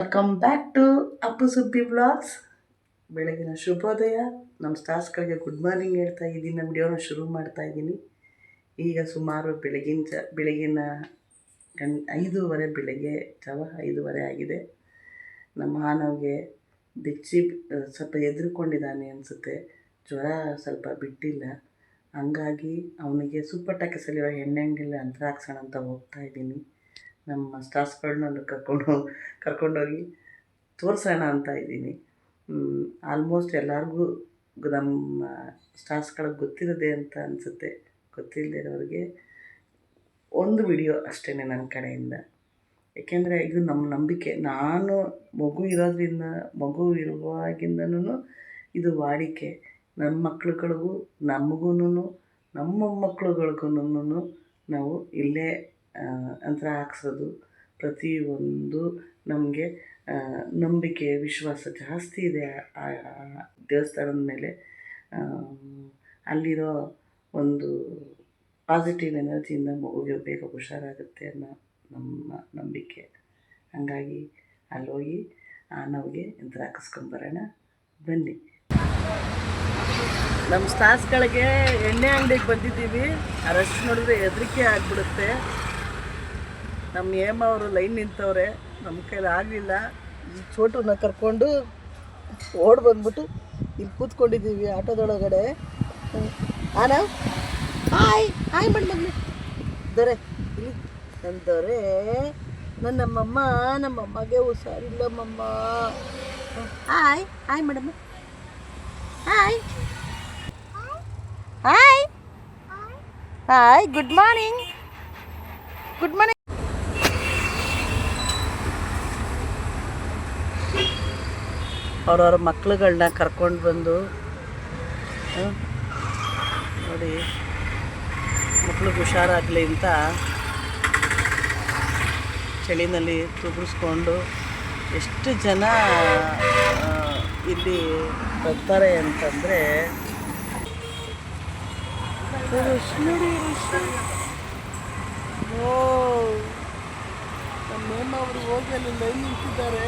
Welcome back to Appu Subbi blogs. ಬೆಳಗಿನ ಶುಭೋದಯ. ನಮ್ಮ ಸ್ಟಾರ್ಸ್ಗಳಿಗೆ ಗುಡ್ ಮಾರ್ನಿಂಗ್ ಹೇಳ್ತಾ ಇದ್ದೀನಿ. ನಮ್ಮ ವಿಡಿಯೋನ ಶುರು ಮಾಡ್ತಾ ಇದ್ದೀನಿ. ಈಗ ಸುಮಾರು ಬೆಳಗಿನ 5:30 ಬೆಳಗ್ಗೆ ಜಾವ 5:30 ಆಗಿದೆ. ನಮ್ಮ ಮಾನವ್ಗೆ ಬೆಚ್ಚಿ ಸ್ವಲ್ಪ ಎದುರುಕೊಂಡಿದ್ದಾನೆ ಅನಿಸುತ್ತೆ. ಜ್ವರ ಸ್ವಲ್ಪ ಬಿಟ್ಟಿಲ್ಲ. ಹಂಗಾಗಿ ಅವನಿಗೆ ಸೂಪರ್ ಟಾಕೀಸಲ್ಲಿರೋ ಎಣ್ಣೆ ಅಂಗಡಿಯಲ್ಲಿ ಅಂತರ ಹಾಕ್ಸೋಣ ಅಂತ ಹೋಗ್ತಾ ಇದ್ದೀನಿ. ನಮ್ಮ ಸ್ಟಾರ್ಸ್ಗಳನ್ನ ಕರ್ಕೊಂಡೋಗಿ ತೋರಿಸೋಣ ಅಂತ ಇದ್ದೀನಿ. ಆಲ್ಮೋಸ್ಟ್ ಎಲ್ಲರಿಗೂ ನಮ್ಮ ಸ್ಟಾರ್ಸ್ಗಳಿಗೆ ಗೊತ್ತಿರೋದೆ ಅಂತ ಅನಿಸುತ್ತೆ. ಗೊತ್ತಿಲ್ಲದೆ ಇರೋರಿಗೆ ಒಂದು ವಿಡಿಯೋ ಅಷ್ಟೇ ನನ್ನ ಕಡೆಯಿಂದ. ಏಕೆಂದರೆ ಇದು ನಮ್ಮ ನಂಬಿಕೆ. ನಾನು ಮಗು ಇರುವಾಗಿಂದನೂ ಇದು ವಾಡಿಕೆ. ನಮ್ಮ ಮಕ್ಳುಗಳಿಗೂ ನಮಗೂ ನಮ್ಮ ಮೊಮ್ಮಕ್ಳುಗಳಿಗೂ ನಾವು ಇಲ್ಲೇ ಅಂತರ ಹಾಕ್ಸೋದು. ಪ್ರತಿಯೊಂದು ನಮಗೆ ನಂಬಿಕೆ ವಿಶ್ವಾಸ ಜಾಸ್ತಿ ಇದೆ ಆ ದೇವಸ್ಥಾನದ ಮೇಲೆ. ಅಲ್ಲಿರೋ ಒಂದು ಪಾಸಿಟಿವ್ ಎನರ್ಜಿಯಿಂದ ಮಗುಗೆ ಬೇಗ ಹುಷಾರಾಗುತ್ತೆ ಅನ್ನೋ ನಮ್ಮ ನಂಬಿಕೆ. ಹಾಗಾಗಿ ಅಲ್ಲೋಗಿ ನಾವಿಗೆ ಯಂತ್ರ ಹಾಕಿಸ್ಕೊಂಬರೋಣ ಬನ್ನಿ. ನಮ್ಮ ಸ್ಟಾರ್ಸ್ಗಳಿಗೆ ಎಣ್ಣೆ ಅಂಗಡಿಗೆ ಬಂದಿದ್ದೀವಿ. ಆ ರಶ್ ನೋಡಿದ್ರೆ ಹೆದರಿಕೆ ಆಗಿಬಿಡುತ್ತೆ. ನಮ್ಮ ಹೇಮ ಅವರು ಲೈನ್ ನಿಂತವ್ರೆ. ನಮ್ಮ ಕೈಲಿ ಆಗಲಿಲ್ಲ. ಈ ಚೋಟನ್ನ ಕರ್ಕೊಂಡು ಓಡಿ ಬಂದ್ಬಿಟ್ಟು ಇಲ್ಲಿ ಕೂತ್ಕೊಂಡಿದ್ದೀವಿ ಆಟೋದೊಳಗಡೆ. ಆನ ಹಾಯ್ ಹಾಯ್ ಮಾಡಿ ಮಗನೇ ದೊರೆ ಇಲ್ಲಿ ನನ್ನ ದೊರೆ. ನಮ್ಮಮ್ಮಗೆ ಹುಷಾರಿಲ್ಲ ಮಮ್ಮ. Hi hi madam. Hi hi hi good morning. Good morning. ಅವ್ರವ್ರ ಮಕ್ಳುಗಳನ್ನ ಕರ್ಕೊಂಡು ಬಂದು ನೋಡಿ ಮಕ್ಳಿಗೆ ಹುಷಾರಾಗಲಿ ಅಂತ ಚಳಿನಲ್ಲಿ ತುಗಿಸ್ಕೊಂಡು ಎಷ್ಟು ಜನ ಇಲ್ಲಿ ಬರ್ತಾರೆ ಅಂತಂದರೆ ಓ ನಮ್ಮ ನೇಮ ಅವರು ಹೋಗಿ ಅಲ್ಲಿ ಲೈನ್ ನಿಂತಿದ್ದಾರೆ.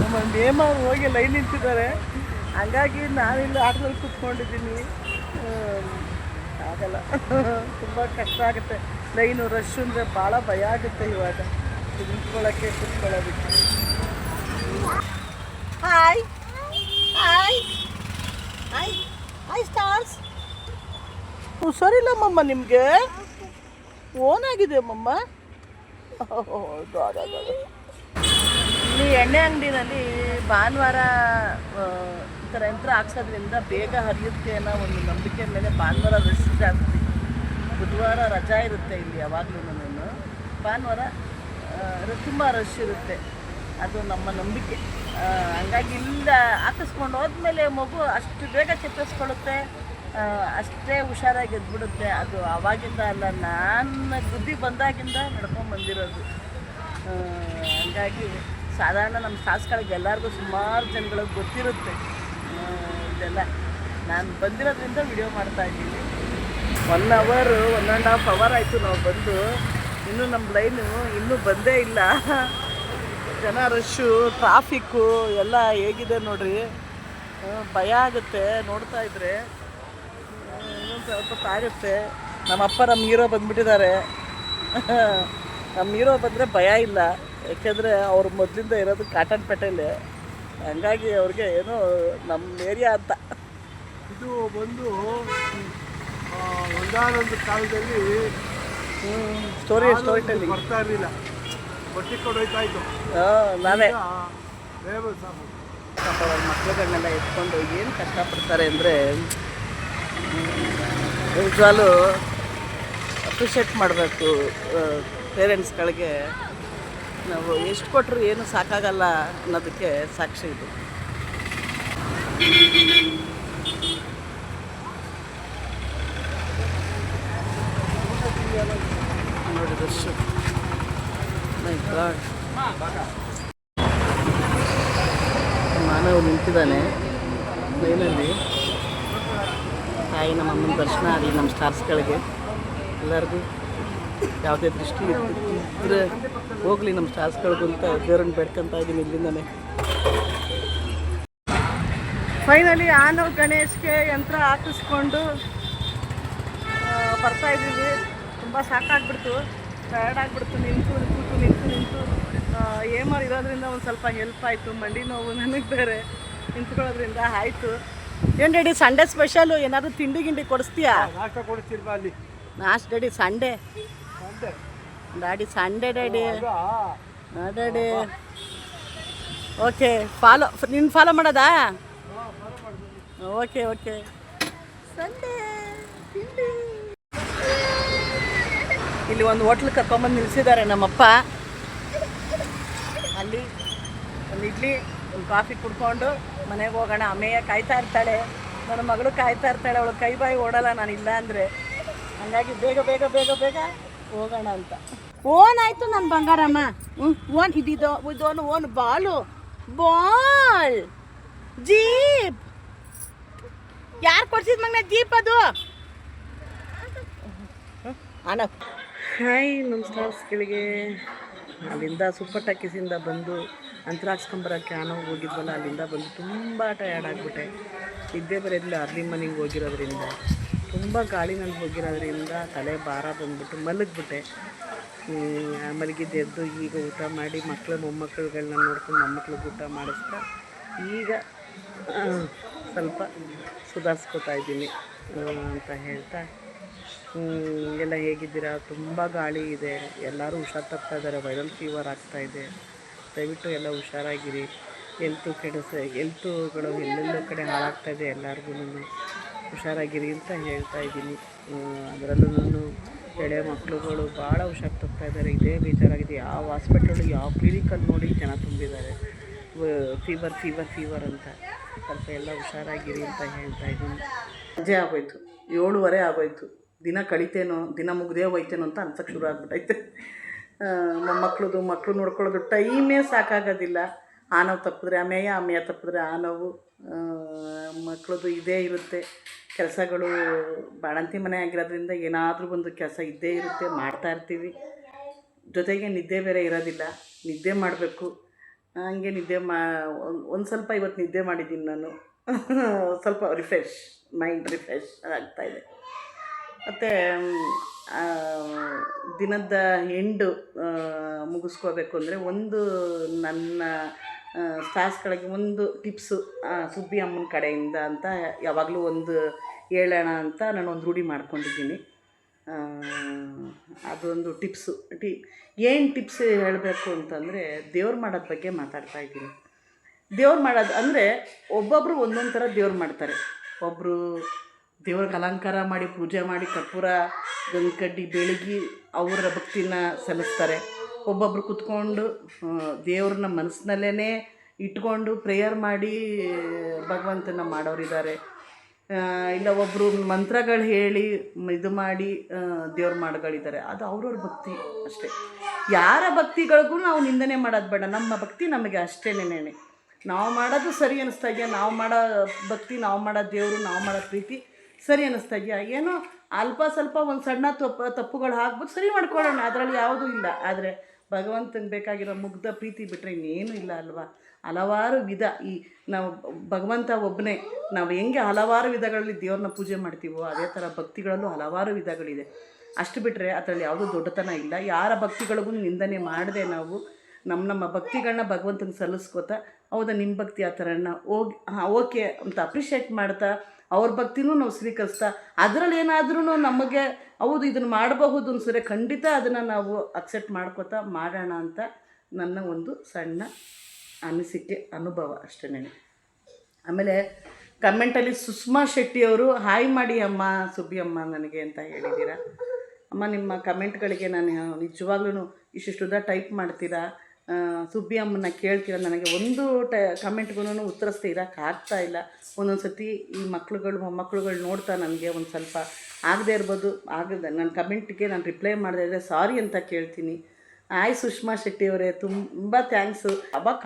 ನಮ್ಮ ನೇಮ ಅವರು ಹೋಗಿ ಲೈನ್ ನಿಂತಿದ್ದಾರೆ. ಹಂಗಾಗಿ ನಾನಿಲ್ಲಿ ಆಟದಲ್ಲಿ ಕೂತ್ಕೊಂಡಿದ್ದೀನಿ. ಆಗಲ್ಲ, ತುಂಬ ಕಷ್ಟ ಆಗುತ್ತೆ. ಲೈನು ರಶ್ ಅಂದರೆ ಭಾಳ ಭಯ ಆಗುತ್ತೆ ಇವಾಗ ನಿಂತ್ಕೊಳ್ಳೋಕ್ಕೆ ಕೂತ್ಕೊಳ್ಳೋದಕ್ಕೆ. Hi hi hi hi stars. ಹುಷಾರಿಲ್ಲ ಮಮ್ಮ ನಿಮಗೆ? ಓನಾಗಿದೆ ಮಮ್ಮ. ಇಲ್ಲಿ ಎಣ್ಣೆ ಅಂಗಡಿನಲ್ಲಿ ಭಾನುವಾರ ಈ ಥರ ಯಂತ್ರ ಹಾಕ್ಸೋದ್ರಿಂದ ಬೇಗ ಹರಿಯುತ್ತೆ ಅನ್ನೋ ಒಂದು ನಂಬಿಕೆ ಮೇಲೆ ಭಾನುವಾರ ರಶ್ ಜಾಸ್ತಿ. ಬುಧವಾರ ರಜಾ ಇರುತ್ತೆ ಇಲ್ಲಿ ಯಾವಾಗಲೂ. ಭಾನುವಾರ ತುಂಬ ರಶ್ ಇರುತ್ತೆ. ಅದು ನಮ್ಮ ನಂಬಿಕೆ. ಹಂಗಾಗಿ ಇಲ್ಲಿಂದ ಹಾಕಿಸ್ಕೊಂಡು ಹೋದ್ಮೇಲೆ ಮಗು ಅಷ್ಟು ಬೇಗ ಚೇತರಿಸ್ಕೊಳ್ಳುತ್ತೆ, ಅಷ್ಟೇ ಹುಷಾರಾಗಿ ಎದ್ಬಿಡುತ್ತೆ. ಅದು ಆವಾಗಿಂದ ಅಲ್ಲ, ನಾನು ಬುದ್ಧಿ ಬಂದಾಗಿಂದ ನಡ್ಕೊಂಡು ಬಂದಿರೋದು. ಹಂಗಾಗಿ ಸಾಧಾರಣ ನಮ್ಮ ಸ್ಟಾರ್ಸ್ಗಳಿಗೆ ಎಲ್ಲರಿಗೂ ಸುಮಾರು ಜನಗಳಿಗೆ ಗೊತ್ತಿರುತ್ತೆ ಇದೆಲ್ಲ. ನಾನು ಬಂದಿರೋದ್ರಿಂದ ವಿಡಿಯೋ ಮಾಡ್ತಾಯಿದ್ದೀನಿ. 1 ಅವರ್ 1.5 ಅವರ್ ಆಯಿತು ನಾವು ಬಂದು. ಇನ್ನೂ ನಮ್ಮ ಲೈನು ಇನ್ನೂ ಬಂದೇ ಇಲ್ಲ. ಜನ ರಶ್ಶು, ಟ್ರಾಫಿಕ್ಕು ಎಲ್ಲ ಹೇಗಿದೆ ನೋಡ್ರಿ. ಭಯ ಆಗುತ್ತೆ ನೋಡ್ತಾ ಇದ್ರೆ. ಇನ್ನೊಂದು ಸ್ವಲ್ಪ ಆಗುತ್ತೆ. ನಮ್ಮಪ್ಪ ನಮ್ಮ ಹೀರೋ ಬಂದುಬಿಟ್ಟಿದ್ದಾರೆ. ನಮ್ಮ ಹೀರೋ ಬಂದರೆ ಭಯ ಇಲ್ಲ. ಯಾಕೆಂದರೆ ಅವ್ರು ಮೊದಲಿಂದ ಇರೋದು ಕಾಟನ್ಪೇಟೆಯಲ್ಲಿ. ಹಂಗಾಗಿ ಅವ್ರಿಗೆ ಏನೋ ನಮ್ಮ ಏರಿಯಾ ಅಂತ. ಇದು ಬಂದು ಒಂದಾನೊಂದು ಕಾಲದಲ್ಲಿ ಸ್ಟೋರಿ ಟೆಲ್ಲಿಂಗ್ ಬರ್ತಾ ಇರಲಿಲ್ಲ. ಬಟ್ಟೆ ಕೊಡೋಯ್ತಾ ಇತ್ತು. ನಾವೇ ಪಾಪ ಅವ್ರ ಮಕ್ಳುಗಳನ್ನೆಲ್ಲ ಎತ್ಕೊಂಡು ಏನು ಕಷ್ಟಪಡ್ತಾರೆ ಅಂದರೆ ನಿಜವಾಗ್ಲೂ ಅಪ್ರಿಷಿಯೇಟ್ ಮಾಡಬೇಕು. ಪೇರೆಂಟ್ಸ್ಗಳಿಗೆ ನಾವು ಎಷ್ಟು ಕೊಟ್ಟರು ಏನು ಸಾಕಾಗಲ್ಲ ಅನ್ನೋದಕ್ಕೆ ಸಾಕ್ಷಿ ಇದು. ನೋಡಿ ರಶ್ಶು. ಮೈ ಗಾಡ್. ಮಾನವ್ ನಿಂತಿದ್ದಾನೆ ಲೈನಲ್ಲಿ. ತಾಯಿ ನಮ್ಮ ಅಮ್ಮನ ದರ್ಶನ ಆಗಲಿ ನಮ್ಮ ಸ್ಟಾರ್ಸ್ಗಳಿಗೆ ಎಲ್ಲರಿಗೂ. ಯಾವುದೇ ದೃಷ್ಟಿ ಇದ್ದರೆ ಹೋಗಲಿ ನಮ್ಮ ಸ್ಟಾರ್ಸ್ಗಳಿಗೂ ಅಂತ ದೇವ್ರನ್ನ ಬೇಡ್ಕೊತಾ ಇದ್ದೀನಿ ಇಲ್ಲಿಂದನೇ. ಫೈನಲಿ ಆನವ್ ಗಣೇಶ್ಗೆ ಯಂತ್ರ ಹಾಕಿಸ್ಕೊಂಡು ಬರ್ತಾಯಿದ್ದೀವಿ. ತುಂಬ ಸಾಕಾಗ್ಬಿಡ್ತು, ಟಯರ್ಡ್ ಆಗಿಬಿಡ್ತು, ನಿಂತು ಏಮಾರು ಇರೋದ್ರಿಂದ ಒಂದು ಸ್ವಲ್ಪ ಹೆಲ್ಪ್ ಆಯಿತು. ಮಂಡಿ ನೋವು ನನಗೆ ಬೇರೆ ನಿಂತ್ಕೊಳ್ಳೋದ್ರಿಂದ ಆಯಿತು. ಏನು ಡ್ಯಾಡಿ ಸಂಡೇ ಸ್ಪೆಷಲು ಏನಾದರೂ ತಿಂಡಿ ಗಿಂಡಿ ಕೊಡಿಸ್ತೀಯಾ? ನಾಷ್ಟ ಕೊಡ್ತಿಲ್ವಾ ಅಲ್ಲಿ? ನಾಷ್ಟ daddy Sunday daddy Sunday daddy daddy okay ನಿನ್ನ ಫಾಲೋ ಮಾಡೋದಾ? ಓಕೆ ಸಂಡೇ ತಿಂಡಿ. ಇಲ್ಲಿ ಒಂದು ಹೋಟ್ಲ್ ಕರ್ಕೊಂಬಂದು ನಿಲ್ಲಿಸಿದ್ದಾರೆ ನಮ್ಮಪ್ಪ. ಅಲ್ಲಿ ಒಂದು ಇಡ್ಲಿ ಒಂದು ಕಾಫಿ ಕುಡ್ಕೊಂಡು ಮನೆಗೆ ಹೋಗೋಣ. ಅಮ್ಮೆಯ ಕಾಯ್ತಾ ಇರ್ತಾಳೆ, ನನ್ನ ಮಗಳು ಕಾಯ್ತಾ ಇರ್ತಾಳೆ. ಅವಳು ಕೈ ಬಾಯಿ ಓಡಲ್ಲ ನಾನು ಇಲ್ಲ ಅಂದರೆ. ಹಂಗಾಗಿ ಬೇಗ ಹೋಗೋಣ ಅಂತ. ಓನ್ ಆಯಿತು ನನ್ನ ಬಂಗಾರಮ್ಮ. ಓನ್ ಇದೋನು ಓನ್ ಬಾಲ್ ಜೀಪ್ ಯಾರು ಕೊಡ್ಸಿದ್ ಮಗನ ಜೀಪ್ ಅದು? ಅಣ್ಣ ಹಾಯ್ ನಮಸ್ಕಾರಗಳಿಗೆ. ಅಲ್ಲಿಂದ ಸೂಪರ್ ಟಾಕೀಸಿಂದ ಬಂದು ಅಂತರ ಹಾಕ್ಸ್ಕೊಂಬರೋಕ್ಕೆ ಆನವ್ಗೆ ಹೋಗಿದ್ವಲ್ಲ, ಅಲ್ಲಿಂದ ಬಂದು ತುಂಬ ಟಯರ್ಡ್ ಆಗಿಬಿಟ್ಟೆ. ನಿದ್ದೆ ಬರೋದಿಲ್ಲ, ಅರ್ಲಿ ಮಾರ್ನಿಂಗ್ ಹೋಗಿರೋದ್ರಿಂದ, ತುಂಬ ಗಾಳಿನಲ್ಲಿ ಹೋಗಿರೋದ್ರಿಂದ ತಲೆ ಭಾರ ಬಂದ್ಬಿಟ್ಟು ಮಲಗಿಬಿಟ್ಟೆ. ಮಲಗಿದ್ದೆದ್ದು ಈಗ ಊಟ ಮಾಡಿ ಮೊಮ್ಮಕ್ಕಳುಗಳನ್ನ ನೋಡ್ಕೊಂಡು ಮೊಮ್ಮಕ್ಳಿಗೆ ಊಟ ಮಾಡಿಸ್ತಾ ಈಗ ಸ್ವಲ್ಪ ಸುಧಾರಿಸ್ಕೊತಾ ಇದ್ದೀನಿ ಅಂತ ಹೇಳ್ತಾ, ಎಲ್ಲ ಹೇಗಿದ್ದೀರಾ? ತುಂಬ ಗಾಳಿ ಇದೆ, ಎಲ್ಲರೂ ಹುಷಾರು ತಪ್ತಾ ಇದ್ದಾರೆ, ವೈರಲ್ ಫೀವರ್ ಆಗ್ತಾಯಿದೆ. ದಯವಿಟ್ಟು ಎಲ್ಲ ಹುಷಾರಾಗಿರಿ. ಹೆಲ್ತುಗಳು ಎಲ್ಲೆಲ್ಲೋ ಕಡೆ ಹಾಳಾಗ್ತಾಯಿದೆ, ಎಲ್ಲರಿಗೂ ಹುಷಾರಾಗಿರಿ ಅಂತ ಹೇಳ್ತಾ ಇದ್ದೀನಿ. ಅದರಲ್ಲೂ ಎಳೆ ಮಕ್ಕಳುಗಳು ಭಾಳ ಹುಷಾರು ತಪ್ತಾ ಇದ್ದಾರೆ. ಇದೇ ಬೇಜಾರಾಗಿದೆ. ಯಾವ ಹಾಸ್ಪಿಟಲ್ ಯಾವ ಕ್ಲಿನಿಕಲ್ಲಿ ನೋಡಿ ಜನ ತುಂಬಿದ್ದಾರೆ, ಫೀವರ್ ಅಂತ. ಸ್ವಲ್ಪ ಎಲ್ಲ ಹುಷಾರಾಗಿರಿ ಅಂತ ಹೇಳ್ತಾ ಇದ್ದೀನಿ. ಸಂಜೆ ಆಗೋಯ್ತು, 7:30 ಆಗೋಯ್ತು. ದಿನ ಕಳಿತೇನೋ, ದಿನ ಮುಗ್ದೇ ಹೋಯ್ತೇನೋ ಅಂತ ಅನ್ಸಕ್ಕೆ ಶುರು ಆಗ್ಬಿಟ್ಟೈತೆ. ಮಕ್ಕಳು ನೋಡ್ಕೊಳ್ಳೋದು ಟೈಮೇ ಸಾಕಾಗೋದಿಲ್ಲ. ಆನವ್ ತಪ್ಪಿದ್ರೆ ಅಮ್ಮೆಯ ತಪ್ಪಿದ್ರೆ ಆನವು, ಮಕ್ಕಳದು ಇದೇ ಇರುತ್ತೆ. ಕೆಲಸಗಳು ಬಾಣಂತಿ ಮನೆ ಆಗಿರೋದ್ರಿಂದ ಏನಾದರೂ ಒಂದು ಕೆಲಸ ಇದ್ದೇ ಇರುತ್ತೆ, ಮಾಡ್ತಾಯಿರ್ತೀವಿ. ಜೊತೆಗೆ ನಿದ್ದೆ ಬೇರೆ ಇರೋದಿಲ್ಲ, ನಿದ್ದೆ ಮಾಡಬೇಕು. ಹಂಗೆ ಒಂದು ಸ್ವಲ್ಪ ಇವತ್ತು ನಿದ್ದೆ ಮಾಡಿದ್ದೀನಿ ನಾನು. ಸ್ವಲ್ಪ ಮೈಂಡ್ ರಿಫ್ರೆಶ್ ಆಗ್ತಾಯಿದೆ. ಮತ್ತು ದಿನದ ಎಂಡು ಮುಗಿಸ್ಕೋಬೇಕು ಅಂದರೆ ನನ್ನ ಸ್ಟಾರ್ಸ್ಗಳಿಗೆ ಒಂದು ಟಿಪ್ಸು ಸುಬ್ಬಿ ಅಮ್ಮನ ಕಡೆಯಿಂದ ಅಂತ ಯಾವಾಗಲೂ ಒಂದು ಹೇಳೋಣ ಅಂತ ನಾನು ಒಂದು ರೂಢಿ ಮಾಡ್ಕೊಂಡಿದ್ದೀನಿ. ಅದೊಂದು ಟಿಪ್ಸು. ಏನು ಟಿಪ್ಸ್ ಹೇಳಬೇಕು ಅಂತಂದರೆ, ದೇವ್ರು ಮಾಡೋದ ಬಗ್ಗೆ ಮಾತಾಡ್ತಾ ಇದ್ದೀನಿ. ದೇವ್ರು ಮಾಡೋದು ಅಂದರೆ ಒಬ್ಬೊಬ್ಬರು ಒಂದೊಂದು ಥರ ದೇವ್ರು ಮಾಡ್ತಾರೆ. ಒಬ್ಬರು ದೇವ್ರಿಗೆ ಅಲಂಕಾರ ಮಾಡಿ ಪೂಜೆ ಮಾಡಿ ಕರ್ಪೂರ ಗಂಧಕಡ್ಡಿ ಬೆಳಗಿ ಅವರ ಭಕ್ತಿನ ಸಲ್ಲಿಸ್ತಾರೆ. ಒಬ್ಬೊಬ್ಬರು ಕೂತ್ಕೊಂಡು ದೇವ್ರನ್ನ ಮನಸ್ಸಿನಲ್ಲೇ ಇಟ್ಕೊಂಡು ಪ್ರೇಯರ್ ಮಾಡಿ ಭಗವಂತನ ಮಾಡೋರಿದ್ದಾರೆ. ಇಲ್ಲ ಒಬ್ಬರು ಮಂತ್ರಗಳು ಹೇಳಿ ಇದು ಮಾಡಿ ದೇವ್ರ ಮಾಡೋಗಳಿದ್ದಾರೆ. ಅದು ಅವ್ರವ್ರ ಭಕ್ತಿ ಅಷ್ಟೇ. ಯಾರ ಭಕ್ತಿಗಳಿಗೂ ನಾವು ನಿಂದನೆ ಮಾಡೋದು ಬೇಡ. ನಮ್ಮ ಭಕ್ತಿ ನಮಗೆ ಅಷ್ಟೇನೇನೆ. ನಾವು ಮಾಡೋದು ಸರಿ ಅನ್ನಿಸ್ತಾ ಇದೆಯಾ, ನಾವು ಮಾಡೋ ಭಕ್ತಿ, ನಾವು ಮಾಡೋ ದೇವರು, ನಾವು ಮಾಡೋ ಪ್ರೀತಿ ಸರಿ ಅನ್ನಿಸ್ತಾ ಇದೆಯಾ, ಏನೋ ಅಲ್ಪ ಸ್ವಲ್ಪ ಒಂದು ಸಣ್ಣ ತಪ್ಪುಗಳು ಹಾಕ್ಬಿಟ್ಟು ಸರಿ ಮಾಡ್ಕೊಳ್ಳೋಣ, ಅದರಲ್ಲಿ ಯಾವುದೂ ಇಲ್ಲ. ಆದರೆ ಭಗವಂತನಿಗೆ ಬೇಕಾಗಿರೋ ಮುಗ್ಧ ಪ್ರೀತಿ ಬಿಟ್ಟರೆ ಇನ್ನೇನು ಇಲ್ಲ ಅಲ್ವಾ. ಹಲವಾರು ವಿಧ, ನಾವು ಭಗವಂತ ಒಬ್ಬನೇ. ನಾವು ಹೆಂಗೆ ಹಲವಾರು ವಿಧಗಳಲ್ಲಿ ದೇವ್ರನ್ನ ಪೂಜೆ ಮಾಡ್ತೀವೋ ಅದೇ ಥರ ಭಕ್ತಿಗಳಲ್ಲೂ ಹಲವಾರು ವಿಧಗಳಿದೆ. ಅಷ್ಟು ಬಿಟ್ಟರೆ ಅದರಲ್ಲಿ ಯಾವುದೂ ದೊಡ್ಡತನ ಇಲ್ಲ. ಯಾರ ಭಕ್ತಿಗಳಿಗೂ ನಿಂದನೆ ಮಾಡದೆ ನಾವು ನಮ್ಮ ಭಕ್ತಿಗಳನ್ನ ಭಗವಂತನಿಗೆ ಸಲ್ಲಿಸ್ಕೋತಾ, ಹೌದಾ ನಿಮ್ಮ ಭಕ್ತಿ ಆ ಥರನ ಓಕೆ ಅಂತ ಅಪ್ರಿಷಿಯೇಟ್ ಮಾಡ್ತಾ ಅವ್ರ ಭಕ್ತಿನೂ ನಾವು ಸ್ವೀಕರಿಸ್ತಾ, ಅದರಲ್ಲಿ ಏನಾದ್ರೂ ನಮಗೆ ಹೌದು ಇದನ್ನು ಮಾಡಬಹುದು ಅನ್ಸಿದ್ರೆ ಖಂಡಿತ ಅದನ್ನು ನಾವು ಅಕ್ಸೆಪ್ಟ್ ಮಾಡ್ಕೋತಾ ಮಾಡೋಣ ಅಂತ ನನ್ನ ಒಂದು ಸಣ್ಣ ಅನಿಸಿಕೆ, ಅನುಭವ ಅಷ್ಟೇ. ಆಮೇಲೆ ಕಮೆಂಟಲ್ಲಿ ಸುಷ್ಮಾ ಶೆಟ್ಟಿಯವರು ಹಾಯ್ ಮಾಡಿ ಅಮ್ಮ ಸುಬ್ಬಿ ಅಮ್ಮ ನನಗೆ ಅಂತ ಹೇಳಿದ್ದೀರಾ. ಅಮ್ಮ ನಿಮ್ಮ ಕಮೆಂಟ್ಗಳಿಗೆ ನಾನು ನಿಜವಾಗ್ಲೂ ಇಷ್ಟಿಷ್ಟುದ ಟೈಪ್ ಮಾಡ್ತೀರಾ, ಸುಬ್ಬಿ ಅಮ್ಮನ ಕೇಳ್ತೀರಾ. ನನಗೆ ಒಂದು ಕಮೆಂಟ್ಗೂ ಉತ್ತರಿಸ್ತಾ ಇರೋಕ್ಕಾಗ್ತಾ ಇಲ್ಲ. ಒಂದೊಂದು ಸತಿ ಈ ಮೊಮ್ಮಕ್ಕಳುಗಳು ನೋಡ್ತಾ ನನಗೆ ಒಂದು ಸ್ವಲ್ಪ ಆಗದೆ ಇರ್ಬೋದು, ನನ್ನ ಕಮೆಂಟ್ಗೆ ನಾನು ರಿಪ್ಲೈ ಮಾಡದೇ ಇದ್ದರೆ ಸಾರಿ ಅಂತ ಕೇಳ್ತೀನಿ. ಆಯ್ ಸುಷ್ಮಾ ಶೆಟ್ಟಿಯವರೇ, ತುಂಬ ಥ್ಯಾಂಕ್ಸು.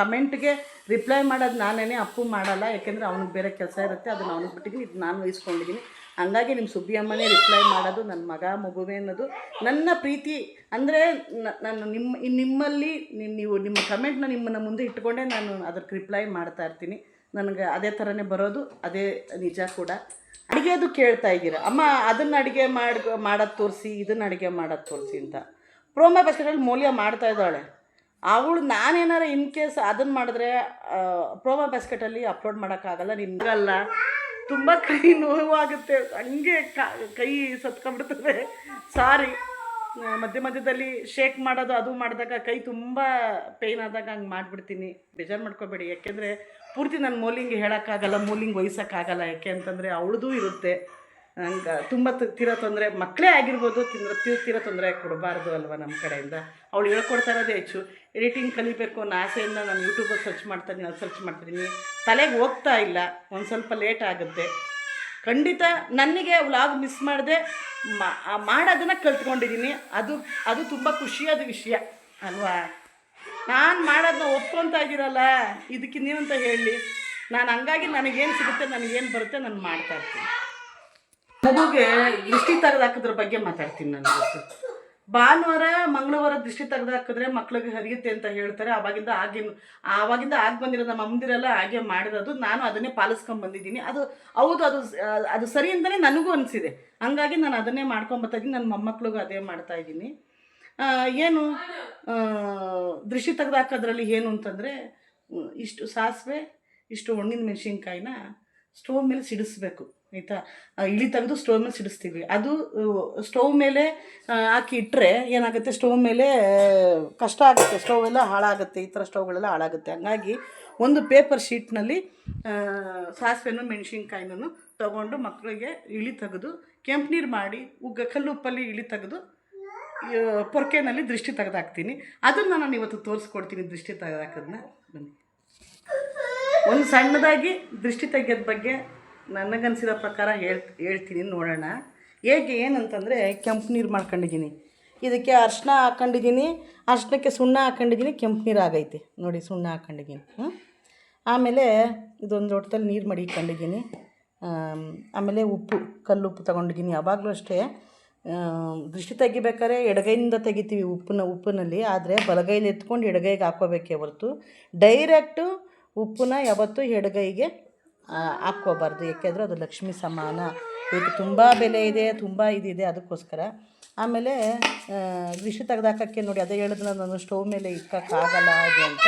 ಕಮೆಂಟ್ಗೆ ರಿಪ್ಲೈ ಮಾಡೋದು ನಾನೇ, ಅಪ್ಪು ಮಾಡಲ್ಲ. ಯಾಕೆಂದರೆ ಅವ್ನಿಗೆ ಬೇರೆ ಕೆಲಸ ಇರುತ್ತೆ, ಅದನ್ನು ಅವ್ನಿಗೆ ಬಿಟ್ಟಿದ್ದೀನಿ, ಇದು ನಾನು ವಹಿಸ್ಕೊಂಡಿದ್ದೀನಿ. ಹಂಗಾಗಿ ನಿಮ್ಮ ಸುಬ್ಬಿ ಅಮ್ಮನೇ ರಿಪ್ಲೈ ಮಾಡೋದು, ನನ್ನ ಮಗ ಮಗುವೆ ಅನ್ನೋದು ನನ್ನ ಪ್ರೀತಿ. ಅಂದರೆ ನಾನು ನಿಮ್ಮಲ್ಲಿ ನೀವು ನಿಮ್ಮ ಕಮೆಂಟ್ನ ನಿಮ್ಮನ್ನು ಮುಂದೆ ಇಟ್ಕೊಂಡೇ ನಾನು ಅದಕ್ಕೆ ರಿಪ್ಲೈ ಮಾಡ್ತಾ ಇರ್ತೀನಿ. ನನಗೆ ಅದೇ ಥರನೇ ಬರೋದು, ಅದೇ ನಿಜ ಕೂಡ. ಅಡುಗೆದು ಕೇಳ್ತಾ ಇದ್ದೀರ, ಅಮ್ಮ ಅದನ್ನು ಅಡುಗೆ ಮಾಡೋದು ತೋರಿಸಿ, ಇದನ್ನು ಅಡುಗೆ ಮಾಡೋದು ತೋರಿಸಿ ಅಂತ. ಪ್ರೋಮೋ ಬಾಸ್ಕೆಟಲ್ಲಿ ಮೌಲ್ಯ ಮಾಡ್ತಾ ಇದ್ದಾಳೆ ಅವಳು. ನಾನೇನಾರು ಇನ್ ಕೇಸ್ ಅದನ್ನು ಮಾಡಿದ್ರೆ ಪ್ರೋಮೋ ಬಾಸ್ಕೆಟಲ್ಲಿ ಅಪ್ಲೋಡ್ ಮಾಡೋಕ್ಕಾಗಲ್ಲ. ನಿಮಗಲ್ಲ, ತುಂಬ ಕೈ ನೋವಾಗುತ್ತೆ, ಹಂಗೆ ಕೈ ಸತ್ಕೊಂಡ್ಬಿಡ್ತದೆ. ಸಾರಿ, ಮಧ್ಯದಲ್ಲಿ ಶೇಕ್ ಮಾಡೋದು ಅದು ಮಾಡಿದಾಗ ಕೈ ತುಂಬ ಪೇಯ್ನ್ ಆದಾಗ ಹಂಗೆ ಮಾಡಿಬಿಡ್ತೀನಿ. ಬೇಜಾರು ಮಾಡ್ಕೋಬೇಡಿ. ಯಾಕೆಂದರೆ ಪೂರ್ತಿ ನಾನು ಮೌಲಿಂಗ್ ಹೇಳೋಕ್ಕಾಗಲ್ಲ, ಮೌಲಿಂಗ್ ವಹಿಸೋಕ್ಕಾಗಲ್ಲ. ಯಾಕೆ ಅಂತಂದರೆ ಅವಳದು ಇರುತ್ತೆ. ಹಂಗೆ ತುಂಬ ತೀರಾ ತೊಂದರೆ, ಮಕ್ಕಳೇ ಆಗಿರ್ಬೋದು, ತೀರಾ ತೊಂದರೆ ಕೊಡಬಾರ್ದು ಅಲ್ವ ನಮ್ಮ ಕಡೆಯಿಂದ. ಅವಳು ಹೇಳ್ಕೊಡ್ತಾ ಇರೋದೇ ಹೆಚ್ಚು. ಎಡಿಟಿಂಗ್ ಕಲಿಬೇಕು ಅನ್ನೋ ಆಸೆಯಿಂದ ನಾನು ಯೂಟ್ಯೂಬಲ್ಲಿ ಸರ್ಚ್ ಮಾಡ್ತಾಯಿದ್ದೀನಿ, ಅದು ಸರ್ಚ್ ಮಾಡ್ತಿದ್ದೀನಿ. ತಲೆಗೆ ಹೋಗ್ತಾ ಇಲ್ಲ, ಒಂದು ಸ್ವಲ್ಪ ಲೇಟ್ ಆಗುತ್ತೆ. ಖಂಡಿತ ನನಗೆ ವ್ಲಾಗ್ ಮಿಸ್ ಮಾಡದೆ ಮಾಡೋದನ್ನು ಕಲ್ತ್ಕೊಂಡಿದ್ದೀನಿ. ಅದು ತುಂಬ ಖುಷಿಯಾದ ವಿಷಯ ಅಲ್ವಾ. ನಾನು ಮಾಡೋದನ್ನ ಒಪ್ಕೊತಾ ಇದ್ದೀರಲ್ಲ, ಇದಕ್ಕೆ ನೀವಂತ ಹೇಳಿ. ನಾನು ಹಂಗಾಗಿ ನನಗೇನು ಸಿಗುತ್ತೆ, ನನಗೇನು ಬರುತ್ತೆ, ನಾನು ಮಾಡ್ತಾಯಿರ್ತೀನಿ. ಮಗುಗೆ ದೃಷ್ಟಿ ತೆಗೆದಾಕೋದ್ರ ಬಗ್ಗೆ ಮಾತಾಡ್ತೀನಿ ನಾನು ಇವತ್ತು. ಭಾನುವಾರ ಮಂಗಳವಾರ ದೃಷ್ಟಿ ತೆಗೆದಾಕಿದ್ರೆ ಮಕ್ಳಿಗೆ ಹರಿಯುತ್ತೆ ಅಂತ ಹೇಳ್ತಾರೆ. ಆವಾಗಿಂದ ಆಗಿ ಬಂದಿರೋದು ನಮ್ಮ ಅಮ್ಮದಿರೆಲ್ಲ ಹಾಗೆ ಮಾಡಿರೋದು. ನಾನು ಅದನ್ನೇ ಪಾಲಿಸ್ಕೊಂಡ್ಬಂದಿದ್ದೀನಿ. ಹೌದು, ಅದು ಸರಿ ಅಂತಲೇ ನನಗೂ ಅನಿಸಿದೆ. ಹಂಗಾಗಿ ನಾನು ಅದನ್ನೇ ಮಾಡ್ಕೊಂಬರ್ತಾಯಿದ್ದೀನಿ. ನನ್ನ ಮೊಮ್ಮಕ್ಳಿಗೂ ಅದೇ ಮಾಡ್ತಾಯಿದ್ದೀನಿ. ಏನು ದೃಷ್ಟಿ ತೆಗೆದಾಕೋದ್ರಲ್ಲಿ ಏನು ಅಂತಂದರೆ, ಇಷ್ಟು ಸಾಸಿವೆ, ಇಷ್ಟು ಒಣಗಿನ ಮೆಣಸಿನ್ಕಾಯಿನ ಸ್ಟೋವ್ ಮೇಲೆ ಸಿಡಿಸ್ಬೇಕು, ಆಯಿತಾ. ಇಳಿ ತೆಗೆದು ಸ್ಟೋವ್ ಮೇಲೆ ಸಿಡಿಸ್ತೀವಿ. ಅದು ಸ್ಟೋವ್ ಮೇಲೆ ಹಾಕಿ ಇಟ್ಟರೆ ಏನಾಗುತ್ತೆ, ಸ್ಟೋವ್ ಮೇಲೆ ಕಷ್ಟ ಆಗುತ್ತೆ, ಸ್ಟವ್ ಎಲ್ಲ ಹಾಳಾಗುತ್ತೆ. ಈ ಥರ ಸ್ಟವ್ಗಳೆಲ್ಲ ಹಾಳಾಗುತ್ತೆ. ಹಂಗಾಗಿ ಒಂದು ಪೇಪರ್ ಶೀಟ್ನಲ್ಲಿ ಸಾಸಿವೆನೂ ಮೆಣಸಿನ್ಕಾಯಿನೂ ತೊಗೊಂಡು ಮಕ್ಕಳಿಗೆ ಇಳಿ ತೆಗೆದು ಕೆಂಪು ನೀರು ಮಾಡಿ ಕಲ್ಲುಪ್ಪಲ್ಲಿ ಇಳಿ ತೆಗೆದು ಪೊರ್ಕೆನಲ್ಲಿ ದೃಷ್ಟಿ ತೆಗೆದಾಕ್ತೀನಿ. ಅದನ್ನು ನಾನು ಇವತ್ತು ತೋರಿಸ್ಕೊಡ್ತೀನಿ, ದೃಷ್ಟಿ ತೆಗೆದಾಕೋದನ್ನ. ಬನ್ನಿ, ಒಂದು ಸಣ್ಣದಾಗಿ ದೃಷ್ಟಿ ತೆಗೆಯೋದ ಬಗ್ಗೆ ನನಗನ್ಸಿರೋ ಪ್ರಕಾರ ಹೇಳ್ತೀನಿ, ನೋಡೋಣ. ಹೇಗೆ ಏನಂತಂದರೆ, ಕೆಂಪು ನೀರು ಮಾಡ್ಕೊಂಡಿದ್ದೀನಿ, ಇದಕ್ಕೆ ಅರಿಶಿನ ಹಾಕ್ಕೊಂಡಿದ್ದೀನಿ, ಅರಿಶಿನಕ್ಕೆ ಸುಣ್ಣ ಹಾಕ್ಕೊಂಡಿದ್ದೀನಿ, ಕೆಂಪು ನೀರು ಆಗೈತೆ ನೋಡಿ, ಸುಣ್ಣ ಹಾಕ್ಕೊಂಡಿದ್ದೀನಿ. ಆಮೇಲೆ ಇದೊಂದು ಲೋಟದಲ್ಲಿ ನೀರು ಮಡಿಕೊಂಡಿದ್ದೀನಿ. ಆಮೇಲೆ ಉಪ್ಪು, ಕಲ್ಲುಪ್ಪು ತೊಗೊಂಡಿದ್ದೀನಿ. ಯಾವಾಗಲೂ ಅಷ್ಟೇ ದೃಷ್ಟಿ ತೆಗಿಬೇಕಾದ್ರೆ ಎಡಗೈಯಿಂದ ತೆಗಿತೀವಿ ಉಪ್ಪಿನಲ್ಲಿ. ಆದರೆ ಬಲಗೈಲಿ ಎತ್ಕೊಂಡು ಎಡಗೈಗೆ ಹಾಕ್ಕೋಬೇಕೇ ಹೊರತು ಡೈರೆಕ್ಟು ಉಪ್ಪನ್ನ ಯಾವತ್ತೂ ಎಡಗೈಗೆ ಹಾಕ್ಕೋಬಾರ್ದು. ಏಕೆಂದರೆ ಅದು ಲಕ್ಷ್ಮಿ ಸಮಾನ. ಇದಕ್ಕೆ ತುಂಬ ಬೆಲೆ ಇದೆ, ತುಂಬ ಇದಿದೆ, ಅದಕ್ಕೋಸ್ಕರ. ಆಮೇಲೆ ದೃಷ್ಟಿ ತೆಗೆದಾಕೋಕ್ಕೆ ನೋಡಿ, ಅದೇ ಹೇಳಿದ್ರೆ ನಾನು ಸ್ಟವ್ ಮೇಲೆ ಇಕ್ಕೋಕ್ಕಾಗಲ್ಲ ಹಾಗೆ ಅಂತ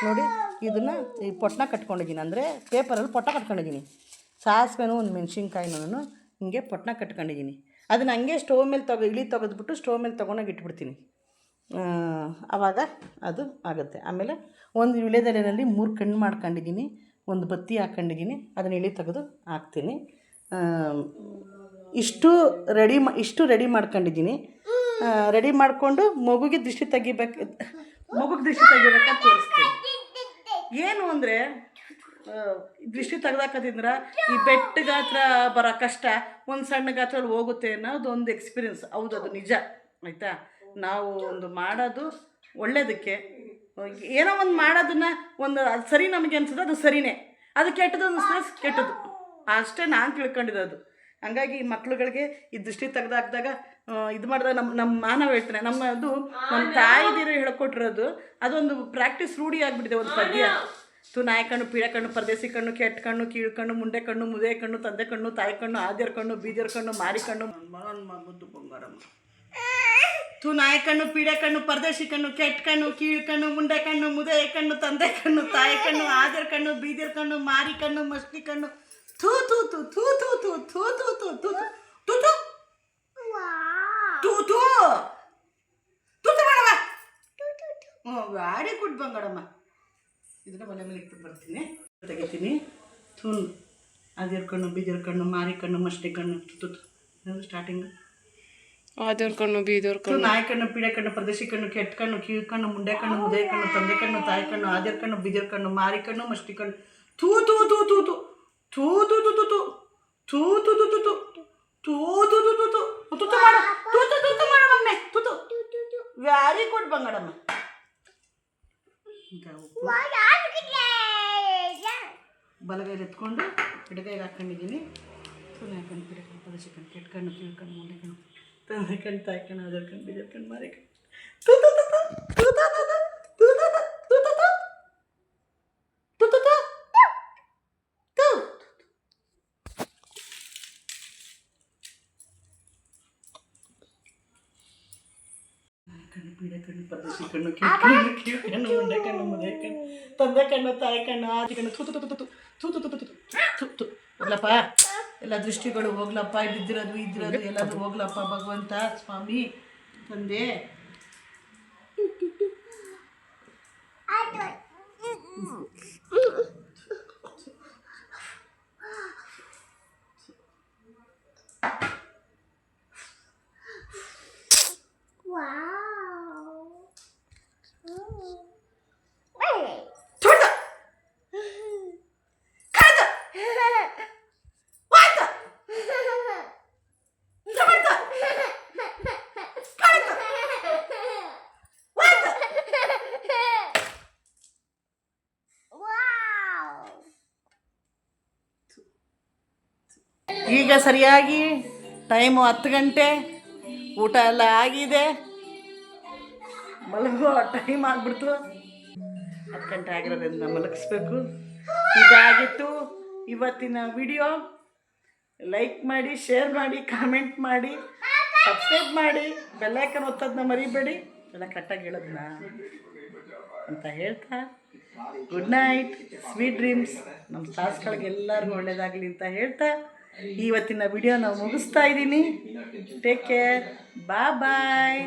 ನೋಡಿ, ಇದನ್ನು ಈ ಪೊಟ್ಟಣ ಕಟ್ಕೊಂಡಿದ್ದೀನಿ. ಅಂದರೆ ಪೇಪರಲ್ಲಿ ಪೊಟ್ಟ ಕಟ್ಕೊಂಡಿದ್ದೀನಿ. ಸಾಸಿವೆನೂ ಒಂದು ಮೆಣಸಿನ್ಕಾಯಿನೂ ಹಿಂಗೆ ಪೊಟ್ಟಣ ಕಟ್ಕೊಂಡಿದ್ದೀನಿ. ಅದನ್ನು ಹಂಗೆ ಸ್ಟವ್ ಮೇಲೆ ಇಳಿ ತೆಗೆದ್ಬಿಟ್ಟು ಸ್ಟವ್ ಮೇಲೆ ತೊಗೊಂಡೋಗಿ ಇಟ್ಬಿಡ್ತೀನಿ. ಆವಾಗ ಅದು ಆಗುತ್ತೆ. ಆಮೇಲೆ ಒಂದು ವಿಳ್ಯದೆಲೆಯಲ್ಲಿ 3 ಕಣ್ಣು ಮಾಡ್ಕೊಂಡಿದ್ದೀನಿ, ಒಂದು ಬತ್ತಿ ಹಾಕ್ಕೊಂಡಿದ್ದೀನಿ. ಅದನ್ನ ಇಳಿ ತೆಗೆದು ಹಾಕ್ತೀನಿ. ಇಷ್ಟು ರೆಡಿ ಮಾಡ್ಕೊಂಡಿದ್ದೀನಿ. ರೆಡಿ ಮಾಡಿಕೊಂಡು ಮಗುಗೆ ದೃಷ್ಟಿ ತೆಗಿಬೇಕಂತ ತೋರಿಸ್ತೀನಿ. ಏನು ಅಂದರೆ, ದೃಷ್ಟಿ ತೆಗೆದಾಕೋದ್ರಿಂದ ಈ ಬೆಟ್ಟ ಗಾತ್ರ ಬರೋ ಕಷ್ಟ ಒಂದು ಸಣ್ಣ ಗಾತ್ರದಲ್ಲಿ ಹೋಗುತ್ತೆ ಅನ್ನೋದು ಒಂದು ಎಕ್ಸ್ಪೀರಿಯೆನ್ಸ್. ಹೌದು, ಅದು ನಿಜ, ಆಯಿತಾ. ನಾವು ಒಂದು ಮಾಡೋದು ಒಳ್ಳೆಯದಕ್ಕೆ, ಏನೋ ಒಂದು ಮಾಡೋದನ್ನು ಅದು ಸರಿ ನಮಗೆ ಅನ್ಸೋದು, ಅದು ಸರಿಯೇ. ಅದು ಕೆಟ್ಟದ್ದು ಅನ್ನಿಸ್ತದೆ, ಕೆಟ್ಟದ್ದು ಅಷ್ಟೇ ನಾನು ತಿಳ್ಕೊಂಡಿರೋದು. ಹಂಗಾಗಿ ಈ ಮಕ್ಳುಗಳಿಗೆ ಈ ದೃಷ್ಟಿ ತೆಗೆದಾಕಿದಾಗ ಇದು ಮಾಡಿದಾಗ ನಮ್ಮ ಮಾನವ ಹೇಳ್ತಾನೆ, ನಮ್ಮ ತಾಯಿದಿರು ಹೇಳ್ಕೊಟ್ಟಿರೋದು ಅದೊಂದು ಪ್ರಾಕ್ಟೀಸ್ ರೂಢಿ ಆಗಿಬಿಟ್ಟಿದೆ. ಒಂದು ಪದ್ಯ, ನಾಯಿ ಕಣ್ಣು, ಪೀಡೆ ಕಣ್ಣು, ಪರದೇಸಿ ಕಣ್ಣು, ಕೆಟ್ಟ ಕಣ್ಣು, ಕೀಳು ಕಣ್ಣು, ಮುಂಡೆ ಕಣ್ಣು, ಮುದೆ ಕಣ್ಣು, ತಂದೆ ಕಣ್ಣು, ತಾಯಿ ಕಣ್ಣು, ಆದ್ಯರ ಕಣ್ಣು, ಬೀಜರ ಕಣ್ಣು, ಮಾರಿ ಕಣ್ಣು, ಮಗುದ್ದು ಬಂಗಾರಮ್ಮ. ನಾಯಿ ಕಣ್ಣು, ಪೀಡೆ ಕಣ್ಣು, ಪರದೇಶಿ ಕಣ್ಣು, ಕೆಟ್ಟ ಕಣ್ಣು, ಕೀಳು ಕಣ್ಣು, ಮುಂಡೆ ಕಣ್ಣು, ಮುದೆ ಕಣ್ಣು, ತಂದೆ ಕಣ್ಣು, ತಾಯಿ ಕಣ್ಣು, ಆದ್ಯರ ಕಣ್ಣು, ಬೀಜರ ಕಣ್ಣು, ಮಾರಿ ಕಣ್ಣು, ಮಸ್ತಿ ಕಣ್ಣು, ಥೂ ಥೂ ಥೂ ಥೂ ಥೂ ಥೂ ಥೂ ಥೂ ಥೂ ಥೂ ಥೂ ಥೂ ಥೂ ಥೂ ಮಾಡವ. ಗಾಡಿ ಕೊಟ್ಟು ಬಂಗಾರಮ್ಮ. ಇದನ್ನ ಮನೆ ಮೇಲೆ ಇಟ್ಟು ಬರ್ತೀನಿ, ತೆಗಿತೀನಿ. ಥೂನ್ ಆದ್ಯರ ಕಣ್ಣು, ಬೀಜರ ಕಣ್ಣು, ಮಾರಿ ಕಣ್ಣು, ಮಸ್ತಿ ಕಣ್ಣು, ತುತ್ತು ಸ್ಟಾರ್ಟಿಂಗ್. ಆದ್ಯರ ಕಣ್ಣು, ಬೀದರ್ ಕಣ್ಣು, ನಾಯಿ ಕಣ್ಣು, ಪೀಡೆ ಕಣ್ಣು, ಪರದೇಶಿ ಕಣ್ಣು, ಕೆಟ್ಟ ಕಣ್ಣು, ಕೀಳು ಕಣ್ಣು, ಮುಂಡೆ ಕಣ್ಣು, ಮುದೆ ಕಣ್ಣು, ತಂದೆ ಕಣ್ಣು, ತಾಯಿ ಕಣ್ಣು, ಆದ್ಯರ ಕಣ್ಣು, ಬೀಜರ ಕಣ್ಣು, ಮಾರಿ ಕಣ್ಣು, ಮಸ್ತಿ ಕಣ್ಣು, ಥೂ ಥೂ ಥೂ ಥೂ ಥೂ ಥೂ ಥೂ ಥೂ ಥೂ ಥೂ ಥೂ ಥೂ ಥೂ ಥೂ ಥೂ ಥೂ ಥೂ ಥೂ ಥೂ ತುತ್ತು ಮಾಡು, ತುತ್ತು ತುತ್ತು ಮಾಡು ಮಮ್ಮೆ, ತುತ್ತು. Very good Bangaramma. ಬಲಗೈಲಿ ಎತ್ಕೊಂಡು ಎಡಗೈಗೆ ಹಾಕ್ಕೊಂಡಿದ್ದೀನಿ. ಪುನಃ ಕಣ್ಣು ಪಿಡ ಕಣ್ಣು ಪದ ಕಣ್ಣು ಕೆಟ್ಟ ಕಣ್ಣು ಕಿವಿ ಕಣ್ಣು ಮುಂದೆ ಕಣ್ಣು ತಂದೆ ಕಣ್ಣು ತಾಯಿ ಕಣ್ಣು ಅದರ ಕಣ್ಣು ಬೀಜ ಕಣ್ಣು ಮಾರಿ ಕಣ್ಣು ಕಣ್ಣು ಪೀಡೆ ಕಣ್ಣು ಪರದೇಶಿ ಕಣ್ಣು ಕೆಟ್ಟ ಕಣ್ಣು ಕಿವಿ ಕಣ್ಣು ಮುಂದೆ ಕಣ್ಣು ಮುದೆ ಕಣ್ಣು ತಂದೆ ಕಣ್ಣು ತಾಯಿ ಕಣ್ಣು ಆದಿ ಕಣ್ಣು ತು ತು ತು ತು ತು ತು ತು ತು ತು ತು ತು ಹೋಗ್ಲಪ್ಪ ಎಲ್ಲ ದೃಷ್ಟಿಗಳು ಹೋಗ್ಲಪ್ಪ ಇದ್ದಿರೋದು ಇದ್ದಿರೋದು ಎಲ್ಲಾದ್ರೂ ಹೋಗ್ಲಪ್ಪ ಭಗವಂತ ಸ್ವಾಮಿ ತಂದೆ ಈಗ ಸರಿಯಾಗಿ ಟೈಮು 10 ಗಂಟೆ ಊಟ ಎಲ್ಲ ಆಗಿದೆ ಮಲಗೋ ಟೈಮ್ ಆಗಿಬಿಡ್ತು 10 ಗಂಟೆ ಆಗಿರೋದ್ರಿಂದ ಮಲಗಿಸ್ಬೇಕು ಇದಾಗಿತ್ತು ಇವತ್ತಿನ ವಿಡಿಯೋ ಲೈಕ್ ಮಾಡಿ ಶೇರ್ ಮಾಡಿ ಕಾಮೆಂಟ್ ಮಾಡಿ ಸಬ್ಸ್ಕ್ರೈಬ್ ಮಾಡಿ ಬೆಲ್ಲೈಕನ್ ಒತ್ತೋದನ್ನ ಮರಿಬೇಡಿ ಎಲ್ಲ ಕರೆಕ್ಟಾಗಿ ಹೇಳೋದನ್ನ ಅಂತ ಹೇಳ್ತಾ ಗುಡ್ ನೈಟ್ ಸ್ವೀಟ್ ಡ್ರೀಮ್ಸ್ ನಮ್ಮ ಸ್ಟಾರ್ಸ್ಗಳಿಗೆ ಎಲ್ಲರಿಗೂ ಒಳ್ಳೆಯದಾಗಲಿ ಅಂತ ಹೇಳ್ತಾ ಇವತ್ತಿನ ವಿಡಿಯೋ ನಾವು ಮುಗಿಸ್ತಾ ಇದ್ದೀನಿ ಟೇಕ್ ಕೇರ್ ಬಾಯ್